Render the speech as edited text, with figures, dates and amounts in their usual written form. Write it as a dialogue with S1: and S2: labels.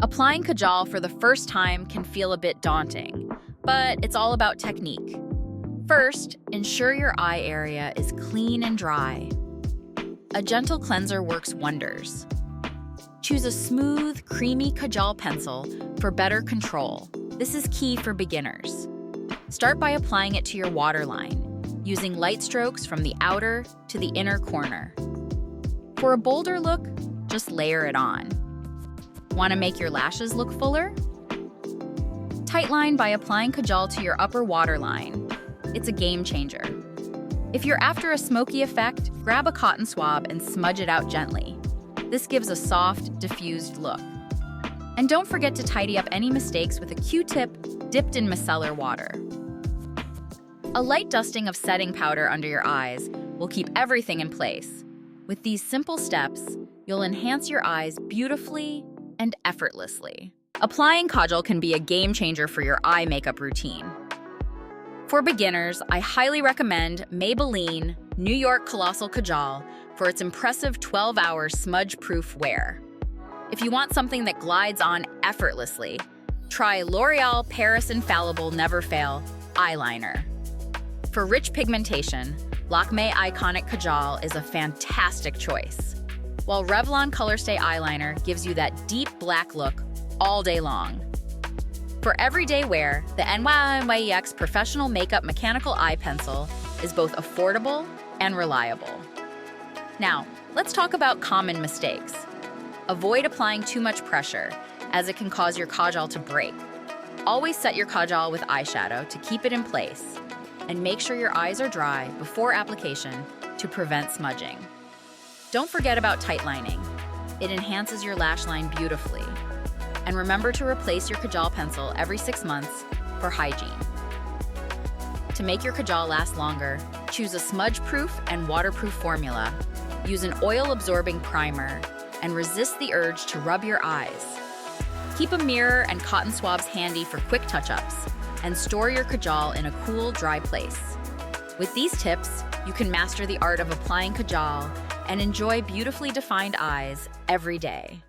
S1: Applying Kajal for the first time can feel a bit daunting, but it's all about technique. First, ensure your eye area is clean and dry. A gentle cleanser works wonders. Choose a smooth, creamy Kajal pencil for better control. This is key for beginners. Start by applying it to your waterline, using light strokes from the outer to the inner corner. For a bolder look, just layer it on. Want to make your lashes look fuller? Tightline by applying Kajal to your upper waterline. It's a game changer. If you're after a smoky effect, grab a cotton swab and smudge it out gently. This gives a soft, diffused look. And don't forget to tidy up any mistakes with a Q-tip dipped in micellar water. A light dusting of setting powder under your eyes will keep everything in place. With these simple steps, you'll enhance your eyes beautifully and effortlessly. Applying Kajal can be a game changer for your eye makeup routine. For beginners, I highly recommend Maybelline New York Colossal Kajal for its impressive 12-hour smudge-proof wear. If you want something that glides on effortlessly, try L'Oreal Paris Infallible Never Fail Eyeliner. For rich pigmentation, Lakme Iconic Kajal is a fantastic choice, while Revlon Colorstay Eyeliner gives you that deep black look all day long. For everyday wear, the NYX Professional Makeup Mechanical Eye Pencil is both affordable and reliable. Now, let's talk about common mistakes. Avoid applying too much pressure, as it can cause your Kajal to break. Always set your Kajal with eyeshadow to keep it in place, and make sure your eyes are dry before application to prevent smudging. Don't forget about tight lining. It enhances your lash line beautifully. And remember to replace your Kajal pencil every 6 months for hygiene. To make your Kajal last longer, choose a smudge-proof and waterproof formula. Use an oil-absorbing primer and resist the urge to rub your eyes. Keep a mirror and cotton swabs handy for quick touch-ups, and store your Kajal in a cool, dry place. With these tips, you can master the art of applying Kajal and enjoy beautifully defined eyes every day.